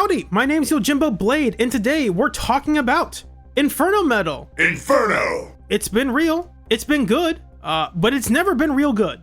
Howdy, my name's Yojimbo Blade, and today we're talking about Inferno Metal. Inferno! It's been real, it's been good, but it's never been real good.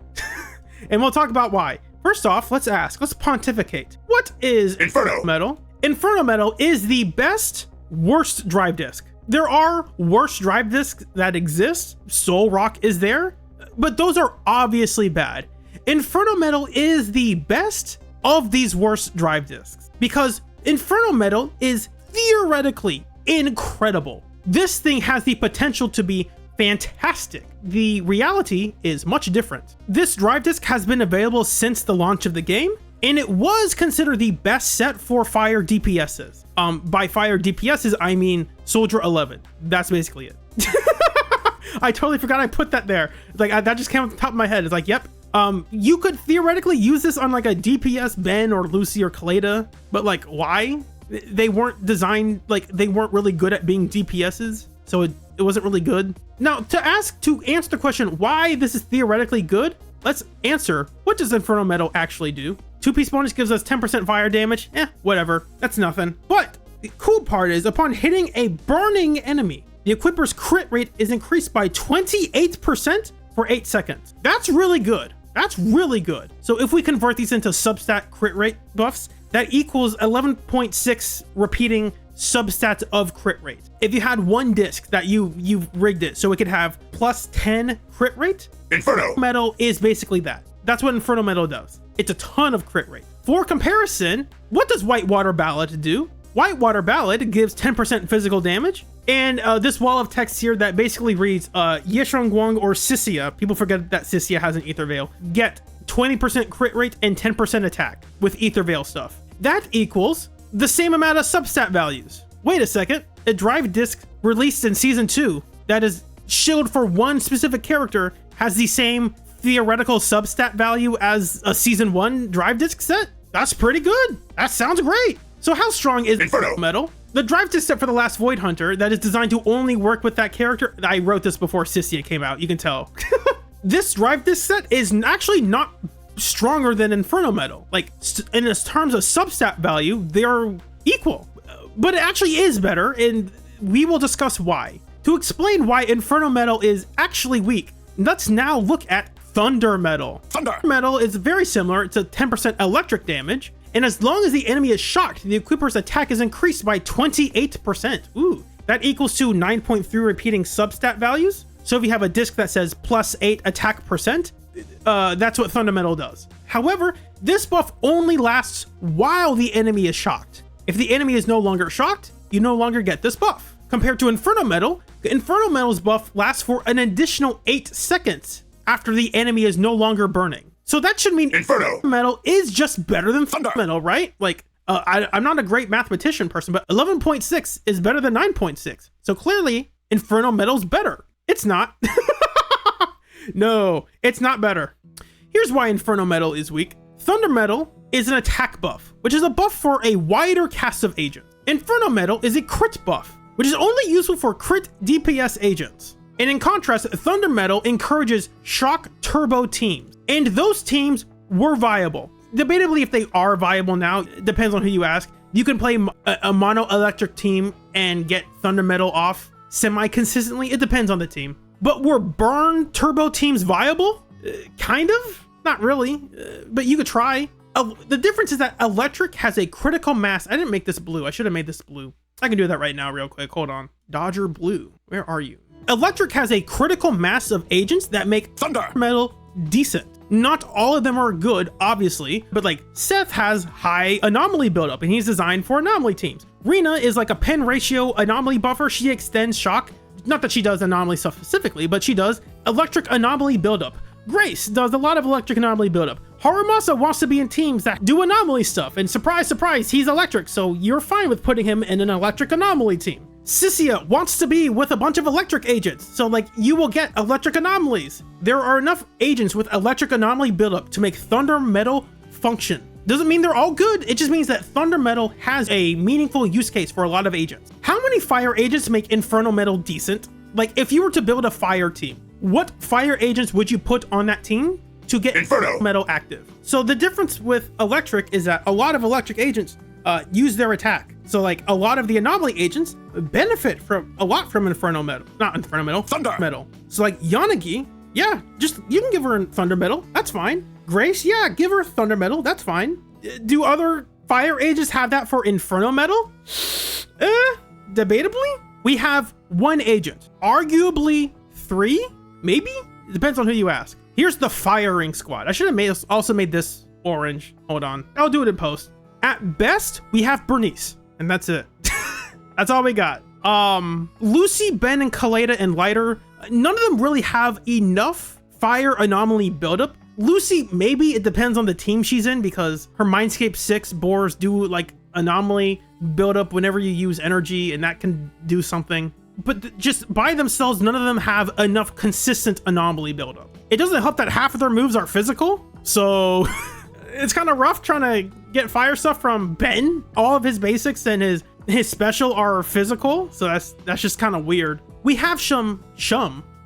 And we'll talk about why. First off, let's pontificate. What is Inferno Metal? Inferno Metal is the best, worst drive disc. There are worse drive discs that exist. Soul Rock is there, but those are obviously bad. Inferno Metal is the best of these worst drive discs because Inferno Metal is theoretically incredible. This thing has the potential to be fantastic. The reality is much different. This drive disc has been available since the launch of the game, and it was considered the best set for fire DPSs. By fire DPSs, I mean Soldier 11. That's basically it. I totally forgot I put that there. Like that just came off the top of my head. It's like, yep. You could theoretically use this on like a DPS Ben or Lucy or Kaleda, but like why? They weren't designed, like they weren't really good at being DPSs, so it wasn't really good. Now to answer the question why this is theoretically good, let's answer what does Inferno Metal actually do? 2-piece bonus gives us 10% fire damage. Whatever, that's nothing. But the cool part is upon hitting a burning enemy, the equipper's crit rate is increased by 28% for 8 seconds. That's really good. That's really good. So if we convert these into substat crit rate buffs, that equals 11.6 repeating substats of crit rate. If you had one disc that you've rigged it so it could have plus 10 crit rate, Inferno Metal is basically that. That's what Inferno Metal does. It's a ton of crit rate. For comparison, what does Whitewater Ballad do? Whitewater Ballad gives 10% physical damage, and this wall of text here that basically reads Yeshongguang or Sissia, people forget that Sissia has an Ether Veil, get 20% crit rate and 10% attack with Ether Veil stuff. That equals the same amount of substat values. Wait a second, a drive disc released in season 2 that is shielded for one specific character has the same theoretical substat value as a season 1 drive disc set? That's pretty good. That sounds great. So how strong is Inferno Metal? The drive disc set for the last Void Hunter that is designed to only work with that character. I wrote this before Sissia came out, you can tell. This drive disc set is actually not stronger than Inferno Metal. Like in terms of substat value, they're equal, but it actually is better, and we will discuss why. To explain why Inferno Metal is actually weak, let's now look at Thunder Metal. Thunder Metal is very similar to 10% electric damage, and as long as the enemy is shocked, the equipper's attack is increased by 28%. Ooh, that equals to 9.3 repeating substat values. So if you have a disc that says plus 8 attack percent, that's what Thunder Metal does. However, this buff only lasts while the enemy is shocked. If the enemy is no longer shocked, you no longer get this buff. Compared to Inferno Metal's buff lasts for an additional 8 seconds after the enemy is no longer burning. So that should mean Inferno Metal is just better than Thunder Metal, right? Like, I'm not a great mathematician person, but 11.6 is better than 9.6. So clearly, Inferno Metal's better. It's not. No, it's not better. Here's why Inferno Metal is weak. Thunder Metal is an attack buff, which is a buff for a wider cast of agents. Inferno Metal is a crit buff, which is only useful for crit DPS agents. And in contrast, Thunder Metal encourages shock turbo teams, and those teams were viable. Debatably, if they are viable now, it depends on who you ask. You can play a mono electric team and get Thunder Metal off semi-consistently. It depends on the team. But were burn turbo teams viable? Kind of, not really, but you could try. The difference is that electric has a critical mass. I didn't make this blue. I should have made this blue. I can do that right now real quick. Hold on. Dodger Blue, where are you? Electric has a critical mass of agents that make Thunder Metal decent. Not all of them are good, obviously, but like Seth has high anomaly buildup and he's designed for anomaly teams. Rena is like a pen ratio anomaly buffer. She extends shock. Not that she does anomaly stuff specifically, but she does electric anomaly buildup. Grace does a lot of electric anomaly buildup. Haramasa wants to be in teams that do anomaly stuff, and surprise, surprise, he's electric, so you're fine with putting him in an electric anomaly team. Sissia wants to be with a bunch of electric agents, so like you will get electric anomalies. There are enough agents with electric anomaly buildup to make Thunder Metal function. Doesn't mean they're all good, it just means that Thunder Metal has a meaningful use case for a lot of agents. How many fire agents make Inferno Metal decent? Like if you were to build a fire team, what fire agents would you put on that team to get Inferno Metal active? So the difference with electric is that a lot of electric agents use their attack. So like a lot of the anomaly agents benefit from Inferno Metal, not Inferno Metal, Thunder Metal. So like Yanagi, yeah, just you can give her Thunder Metal, that's fine. Grace, yeah, give her Thunder Metal, that's fine. Do other fire agents have that for Inferno Metal? Debatably, we have one agent, arguably 3, maybe? It depends on who you ask. Here's the firing squad. I should have also made this orange. Hold on, I'll do it in post. At best, we have Bernice, and that's it. That's all we got. Lucy, Ben, and Kaleda and Lighter, none of them really have enough fire anomaly buildup. Lucy, maybe, it depends on the team she's in, because her Mindscape 6 boars do like anomaly buildup whenever you use energy, and that can do something. But just by themselves, none of them have enough consistent anomaly buildup. It doesn't help that half of their moves are physical, so it's kind of rough trying to get fire stuff from Ben. All of his basics and his special are physical, so that's just kind of weird. We have some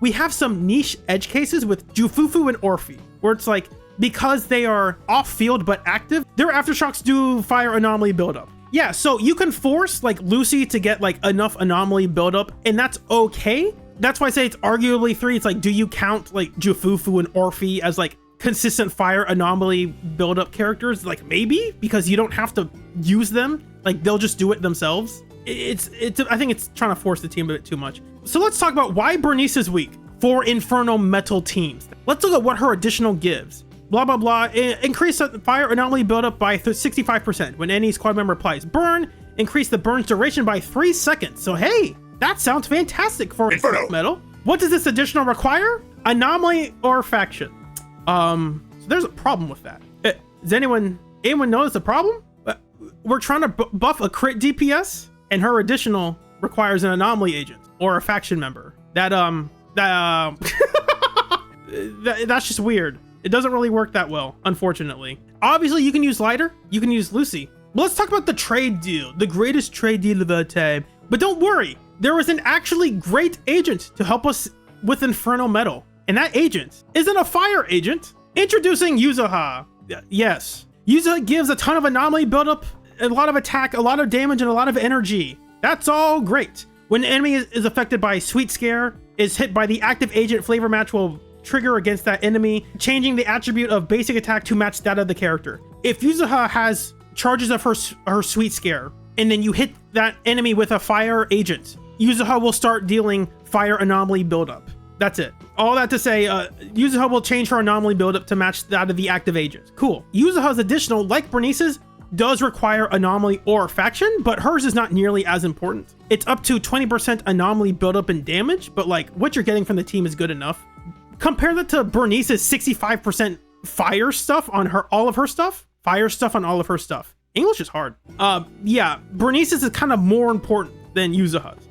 niche edge cases with Jufufu and Orphe, where it's like, because they are off-field but active, their aftershocks do fire anomaly buildup. Yeah, so you can force like Lucy to get like enough anomaly buildup, and that's okay. That's why I say it's arguably 3. It's like, do you count like Jufufu and Orphe as like consistent fire anomaly buildup characters? Like maybe, because you don't have to use them. Like they'll just do it themselves. I think it's trying to force the team a bit too much. So let's talk about why Bernice is weak for Inferno Metal teams. Let's look at what her additional gives. Blah, blah, blah. Increase fire anomaly buildup by 65% when any squad member applies burn. Increase the burn's duration by 3 seconds. So hey, that sounds fantastic for Inferno Metal. What does this additional require? Anomaly or faction? So there's a problem with that. Does anyone notice the problem? We're trying to buff a crit DPS, and her additional requires an anomaly agent or a faction member. That's just weird. It doesn't really work that well, unfortunately. Obviously, you can use Lighter, you can use Lucy. But let's talk about the trade deal, the greatest trade deal of the time. But don't worry, there is an actually great agent to help us with Inferno Metal. And that agent isn't a fire agent. Introducing Yuzuha. Yes, Yuzuha gives a ton of anomaly buildup, a lot of attack, a lot of damage, and a lot of energy. That's all great. When an enemy is affected by Sweet Scare, is hit by the active agent, flavor match will trigger against that enemy, changing the attribute of basic attack to match that of the character. If Yuzuha has charges of her Sweet Scare, and then you hit that enemy with a fire agent, Yuzuha will start dealing fire anomaly buildup. That's it. All that to say, Yuzuha will change her anomaly buildup to match that of the active agent. Cool. Yuzuha's additional, like Bernice's, does require anomaly or faction, but hers is not nearly as important. It's up to 20% anomaly buildup and damage, but like what you're getting from the team is good enough. Compare that to Bernice's 65% fire stuff on all of her stuff. Fire stuff on all of her stuff. English is hard. Yeah, Bernice's is kind of more important than Yuzuha's,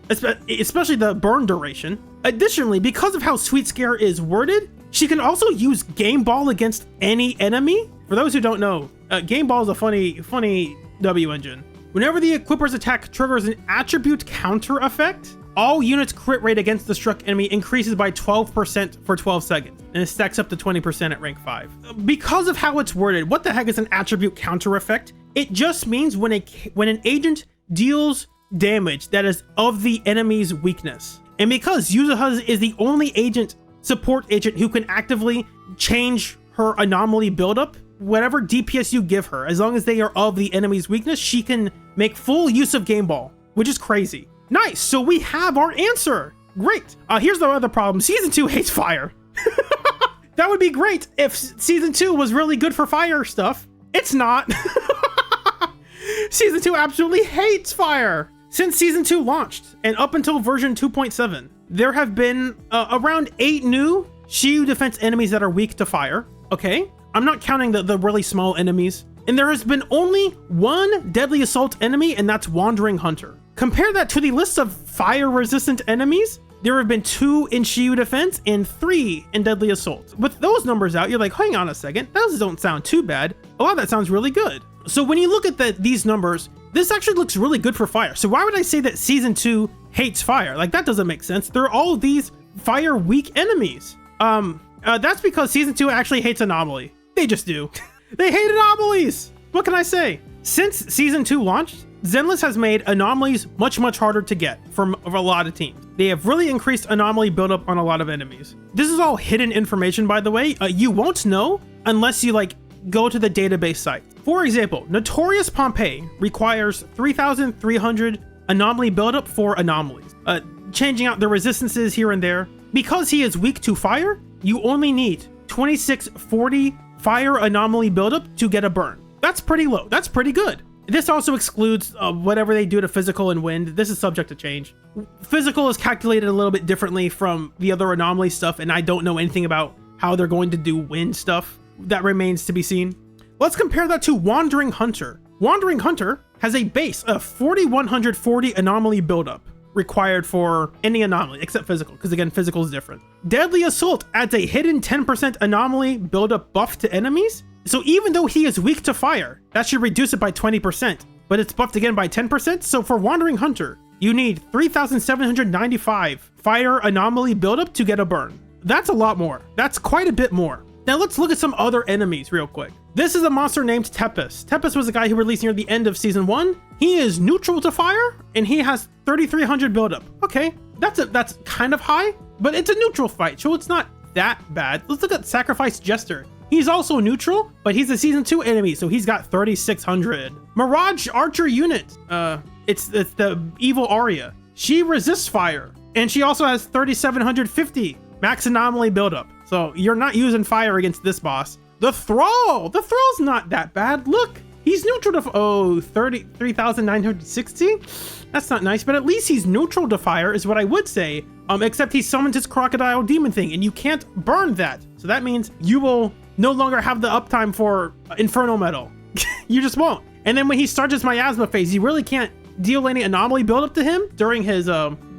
especially the burn duration. Additionally, because of how Sweet Scare is worded, she can also use Game Ball against any enemy. For those who don't know, Game Ball is a funny W engine. Whenever the equipper's attack triggers an attribute counter effect, all units crit rate against the struck enemy increases by 12% for 12 seconds, and it stacks up to 20% at rank 5. Because of how it's worded, what the heck is an attribute counter effect? It just means when an agent deals damage that is of the enemy's weakness. And because Yuzuha is the only support agent who can actively change her anomaly buildup, whatever DPS you give her, as long as they are of the enemy's weakness, she can make full use of Game Ball, which is crazy. Nice, so we have our answer. Great. Here's the other problem. Season 2 hates fire. That would be great if Season 2 was really good for fire stuff. It's not. Season 2 absolutely hates fire. Since Season 2 launched, and up until version 2.7, there have been around 8 new Shiyu defense enemies that are weak to fire. Okay, I'm not counting the really small enemies. And there has been only 1 Deadly Assault enemy, and that's Wandering Hunter. Compare that to the list of fire-resistant enemies. There have been 2 in Shiyu defense and 3 in Deadly Assault. With those numbers out, you're like, hang on a second, those don't sound too bad. A lot of that sounds really good. So when you look at these numbers, this actually looks really good for fire. So why would I say that Season 2 hates fire? Like, that doesn't make sense. They're all these fire-weak enemies. That's because Season 2 actually hates Anomaly. They just do. They hate anomalies. What can I say? Since Season 2 launched, Zenless has made anomalies much harder to get from a lot of teams. They have really increased anomaly buildup on a lot of enemies. This is all hidden information, by the way. You won't know unless you go to the database site. For example, Notorious Pompeii requires 3,300 anomaly buildup for anomalies, changing out the resistances here and there. Because he is weak to fire, you only need 2640 fire anomaly buildup to get a burn. That's pretty low. That's pretty good. This also excludes whatever they do to physical and wind. This is subject to change. Physical is calculated a little bit differently from the other anomaly stuff, and I don't know anything about how they're going to do wind stuff. That remains to be seen. Let's compare that to Wandering Hunter. Wandering Hunter has a base of 4,140 anomaly buildup required for any anomaly except physical, because again, physical is different. Deadly Assault adds a hidden 10% anomaly buildup buff to enemies. So even though he is weak to fire, that should reduce it by 20%, but it's buffed again by 10%. So for Wandering Hunter, you need 3,795 fire anomaly buildup to get a burn. That's a lot more. That's quite a bit more. Now let's look at some other enemies real quick. This is a monster named Tepes. Tepes was a guy who released near the end of Season 1. He is neutral to fire, and he has 3,300 buildup. Okay, that's kind of high, but it's a neutral fight, so it's not that bad. Let's look at Sacrifice Jester. He's also neutral, but he's a Season 2 enemy, so he's got 3,600. Mirage Archer Unit. It's the evil Arya. She resists fire, and she also has 3,750 max anomaly buildup. So you're not using fire against this boss. The Thrall. The Thrall's not that bad. Look, he's neutral to 33,960. That's not nice, but at least he's neutral to fire is what I would say. Except he summons his crocodile demon thing, and you can't burn that. So that means you will no longer have the uptime for Inferno Metal. You just won't. And then when he starts his miasma phase, you really can't deal any anomaly buildup to him during his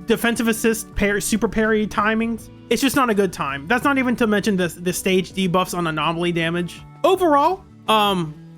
defensive assist super parry timings. It's just not a good time. That's not even to mention the stage debuffs on anomaly damage. Overall,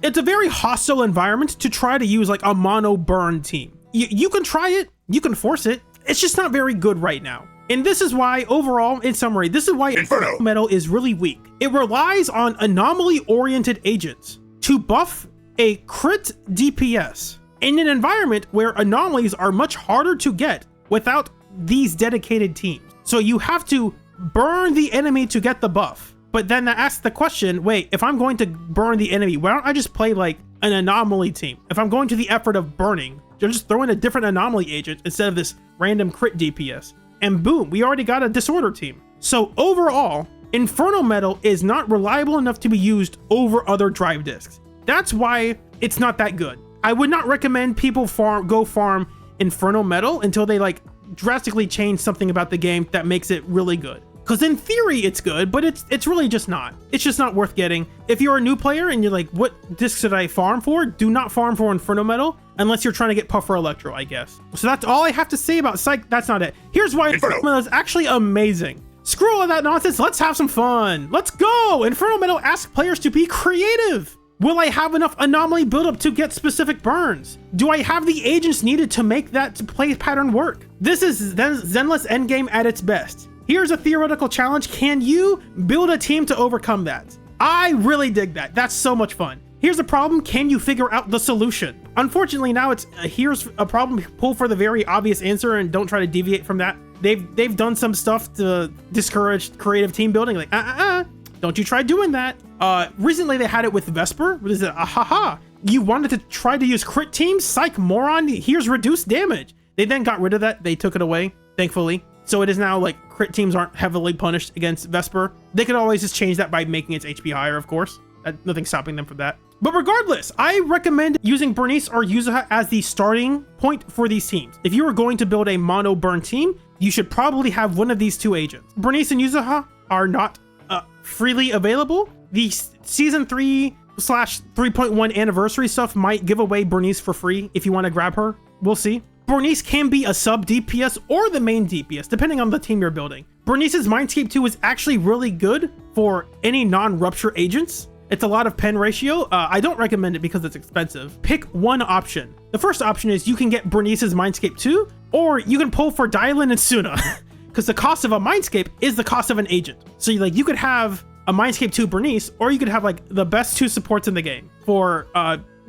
it's a very hostile environment to try to use like a mono burn team. You can try it, you can force it. It's just not very good right now. And this is why, overall, in summary, this is why Inferno Metal is really weak. It relies on anomaly-oriented agents to buff a crit DPS in an environment where anomalies are much harder to get without these dedicated teams. So you have to burn the enemy to get the buff. But then that asks the question, wait, if I'm going to burn the enemy, why don't I just play like an anomaly team? If I'm going to the effort of burning, just throw in a different anomaly agent instead of this random crit DPS. And boom, we already got a disorder team. So overall, Inferno Metal is not reliable enough to be used over other drive discs. That's why it's not that good. I would not recommend people go farm Inferno Metal until they like drastically change something about the game that makes it really good. Because in theory it's good, but it's really just not. It's just not worth getting. If you're a new player and you're like, what disc should I farm for? Do not farm for Inferno Metal unless you're trying to get Puffer Electro, I guess. So that's all I have to say about Psych. That's not it. Here's why Inferno Metal is actually amazing. Screw all that nonsense. Let's have some fun. Let's go. Inferno Metal asks players to be creative. Will I have enough anomaly buildup to get specific burns? Do I have the agents needed to make that play pattern work? This is Zenless endgame at its best. Here's a theoretical challenge. Can you build a team to overcome that? I really dig that. That's so much fun. Here's a problem. Can you figure out the solution? Unfortunately, now it's here's a problem. Pull for the very obvious answer and don't try to deviate from that. They've done some stuff to discourage creative team building. Like, don't you try doing that. Recently they had it with Vesper. What is it? You wanted to try to use crit teams? Psych, moron. Here's reduced damage. They then got rid of that. They took it away, thankfully. So it is now like crit teams aren't heavily punished against Vesper. They could always just change that by making its HP higher, of course. Nothing's stopping them from that. But regardless, I recommend using Bernice or Yuzuha as the starting point for these teams. If you are going to build a mono burn team, you should probably have one of these two agents. Bernice and Yuzuha are not freely available. The season 3/3.1 anniversary stuff might give away Bernice for free if you want to grab her. We'll see. Bernice can be a sub DPS or the main DPS, depending on the team you're building. Bernice's Mindscape 2 is actually really good for any non-rupture agents. It's a lot of pen ratio. I don't recommend it because it's expensive. Pick one option. The first option is you can get Bernice's Mindscape 2, or you can pull for Dylan and Suna, because the cost of a Mindscape is the cost of an agent. So you could have a Mindscape 2 Bernice, or you could have like the best two supports in the game for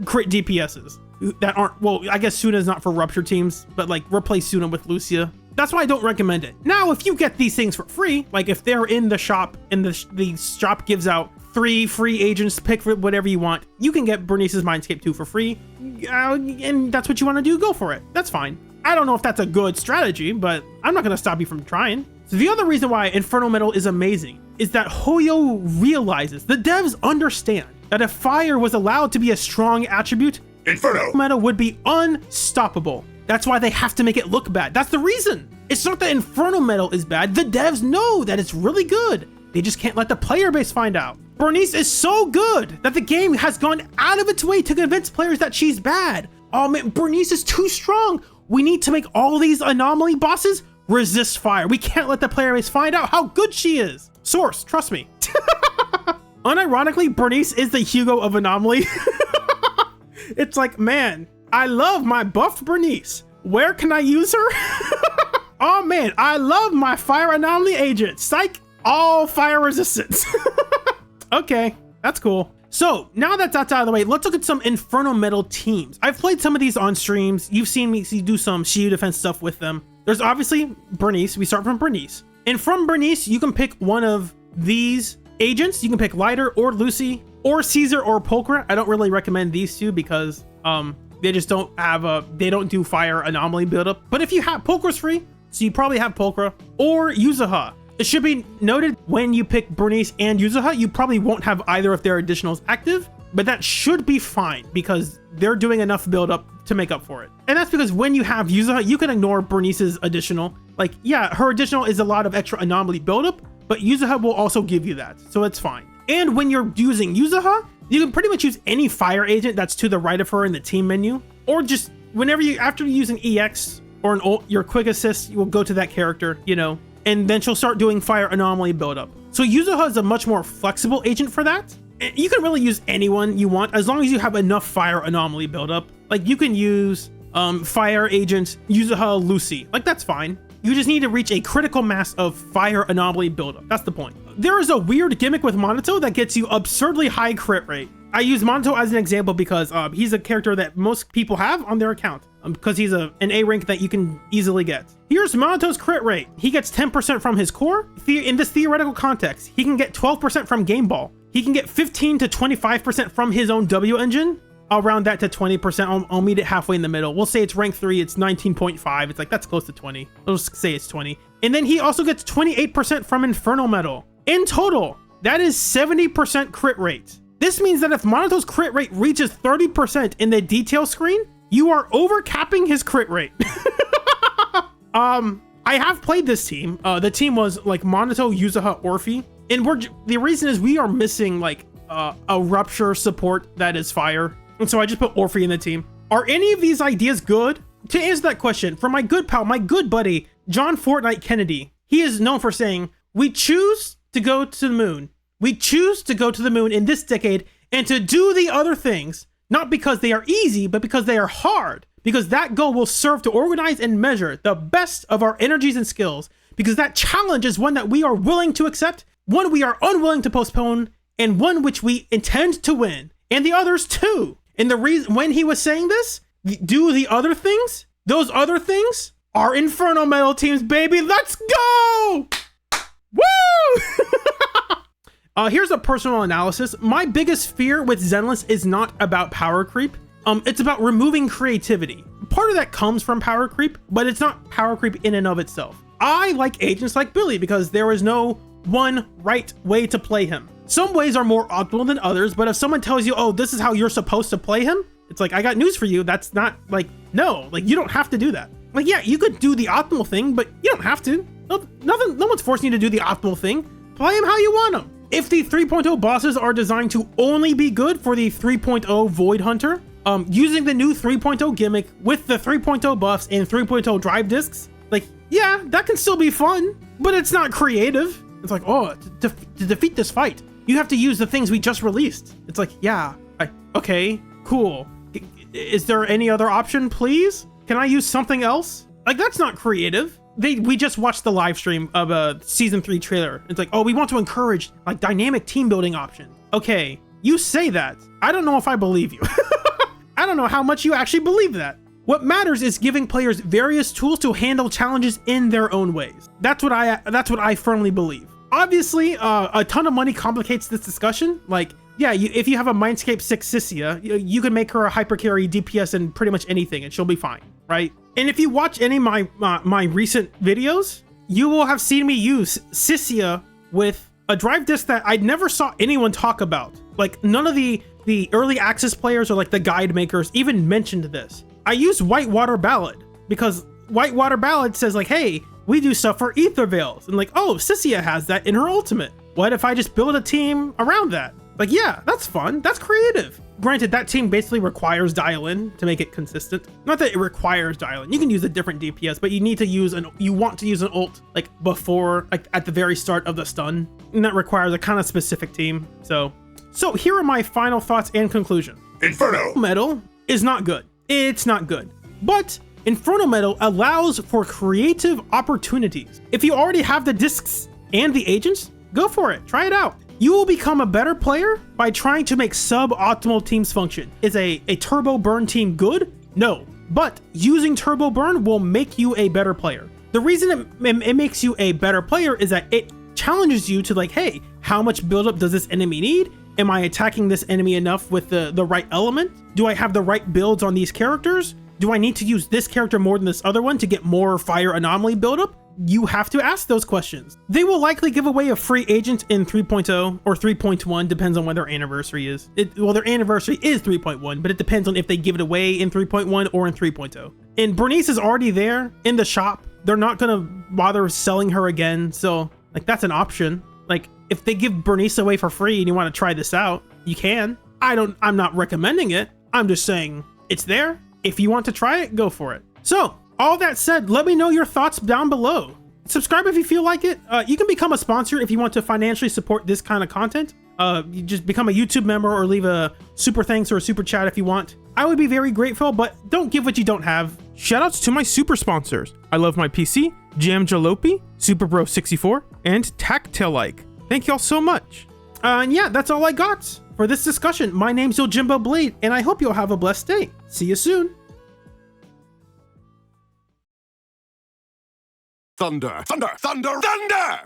crit DPSs that aren't, well, I guess Suna's not for rupture teams, but like replace Suna with Lucia. That's why I don't recommend it. Now, if you get these things for free, like if they're in the shop and the shop gives out 3 free agents to pick for whatever you want, you can get Bernice's Mindscape 2 for free. And that's what you want to do, go for it. That's fine. I don't know if that's a good strategy, but I'm not going to stop you from trying. So the other reason why Inferno Metal is amazing is that Hoyo realizes, the devs understand, that if fire was allowed to be a strong attribute, Inferno Metal would be unstoppable. That's why they have to make it look bad. That's the reason. It's not that Inferno Metal is bad. The devs know that it's really good. They just can't let the player base find out. Bernice is so good that the game has gone out of its way to convince players that she's bad. Oh man, Bernice is too strong. We need to make all these anomaly bosses resist fire. We can't let the player base find out how good she is. Source, trust me. Unironically, Bernice is the Hugo of anomaly. It's like, man, I love my buffed Bernice. Where can I use her? Oh man, I love my fire anomaly agent. Psych, all fire resistance. Okay, that's cool. So now that that's out of the way, let's look at some Inferno Metal teams. I've played some of these on streams. You've seen me do some shield defense stuff with them. There's obviously Bernice. We start from Bernice. And from Bernice, you can pick one of these agents. You can pick Lighter or Lucy or Caesar or Pulchra. I don't really recommend these two because they just don't have they don't do fire anomaly buildup. But if you have, Pulchra's free, so you probably have Pulchra or Yuzuha. It should be noted when you pick Bernice and Yuzuha, you probably won't have either of their additionals active, but that should be fine because they're doing enough buildup to make up for it. And that's because when you have Yuzuha, you can ignore Bernice's additional. Like, yeah, her additional is a lot of extra anomaly buildup, but Yuzuha will also give you that, so it's fine. And when you're using Yuzuha, you can pretty much use any fire agent that's to the right of her in the team menu, or just whenever you, after using EX or your quick assist, you will go to that character, you know, and then she'll start doing fire anomaly buildup. So Yuzuha is a much more flexible agent for that. You can really use anyone you want as long as you have enough fire anomaly buildup. Like you can use fire agent Yuzuha Lucy, like that's fine. You just need to reach a critical mass of fire anomaly buildup. That's the point. There is a weird gimmick with Monato that gets you absurdly high crit rate. I use Monato as an example because he's a character that most people have on their account because he's an A rank that you can easily get. Here's Monato's crit rate. He gets 10% from his core. In this theoretical context, he can get 12% from Game Ball. He can get 15 to 25% from his own W engine. I'll round that to 20%. I'll meet it halfway in the middle. We'll say it's rank 3. It's 19.5. It's like, that's close to 20. I'll just say it's 20. And then he also gets 28% from Inferno Metal. In total, that is 70% crit rate. This means that if Monato's crit rate reaches 30% in the detail screen, you are overcapping his crit rate. I have played this team. The team was like Monato, Yuzuha, Orphe. And the reason is we are missing like a rupture support that is fire. And so I just put Orphe in the team. Are any of these ideas good? To answer that question, for my good pal, my good buddy, John Fortnite Kennedy, he is known for saying, we choose to go to the moon. We choose to go to the moon in this decade and to do the other things, not because they are easy, but because they are hard. Because that goal will serve to organize and measure the best of our energies and skills. Because that challenge is one that we are willing to accept, one we are unwilling to postpone, and one which we intend to win. And the others too. And the reason when he was saying this, do the other things, those other things are Inferno Metal teams, baby. Let's go! Woo! Here's a personal analysis. My biggest fear with Zenless is not about power creep. It's about removing creativity. Part of that comes from power creep, but it's not power creep in and of itself. I like agents like Billy because there is no one right way to play him. Some ways are more optimal than others, but if someone tells you, oh, this is how you're supposed to play him, it's like, I got news for you. That's not like, no, like you don't have to do that. Like, yeah, you could do the optimal thing, but you don't have to. No one's forcing you to do the optimal thing. Play him how you want him. If the 3.0 bosses are designed to only be good for the 3.0 Void Hunter, using the new 3.0 gimmick with the 3.0 buffs and 3.0 drive discs, like, yeah, that can still be fun, but it's not creative. It's like, oh, to defeat this fight, you have to use the things we just released. It's like, yeah, okay, cool. Is there any other option, please? Can I use something else? Like, that's not creative. We just watched the live stream of a season 3 trailer. It's like, oh, we want to encourage like dynamic team building options. Okay, you say that. I don't know if I believe you. don't know how much you actually believe that. What matters is giving players various tools to handle challenges in their own ways. That's what I firmly believe. Obviously, a ton of money complicates this discussion. Like, yeah, if you have a Mindscape 6 Sissia, you can make her a hyper carry DPS in pretty much anything and she'll be fine, right? And if you watch any of my recent videos, you will have seen me use Sissia with a drive disc that I never saw anyone talk about. Like, none of the early access players or like the guide makers even mentioned this. I use Whitewater Ballad because Whitewater Ballad says like, hey, we do stuff for Ether Veils. And like, oh, Sissia has that in her ultimate. What if I just build a team around that? Like, yeah, that's fun. That's creative. Granted, that team basically requires dial-in to make it consistent. Not that it requires dial-in. You can use a different DPS, but you need to use you want to use an ult like before, like at the very start of the stun. And that requires a kind of specific team. So here are my final thoughts and conclusion. Inferno Metal is not good. It's not good. But Inferno Metal allows for creative opportunities. If you already have the discs and the agents, go for it. Try it out. You will become a better player by trying to make suboptimal teams function. Is a turbo burn team good? No. But using turbo burn will make you a better player. The reason it makes you a better player is that it challenges you to like, hey, how much buildup does this enemy need? Am I attacking this enemy enough with the right element? Do I have the right builds on these characters? Do I need to use this character more than this other one to get more fire anomaly buildup? You have to ask those questions. They will likely give away a free agent in 3.0 or 3.1, depends on when their anniversary is. Well, their anniversary is 3.1, but it depends on if they give it away in 3.1 or in 3.0. And Bernice is already there in the shop. They're not gonna bother selling her again, so like that's an option. Like if they give Bernice away for free and you want to try this out, you can. I'm not recommending it. I'm just saying it's there. If you want to try it, go for it. So all that said, let me know your thoughts down below. Subscribe if you feel like it. You can become a sponsor if you want to financially support this kind of content. You just become a YouTube member or leave a super thanks or a super chat if you want. I would be very grateful, but don't give what you don't have. Shoutouts to my super sponsors. I Love My PC, Jam Jalopy, Superbro64, and Tactile-like. Thank y'all so much. And yeah, that's all I got for this discussion. My name's Yojimbo Blade, and I hope you'll have a blessed day. See you soon. Thunder, thunder, thunder, thunder!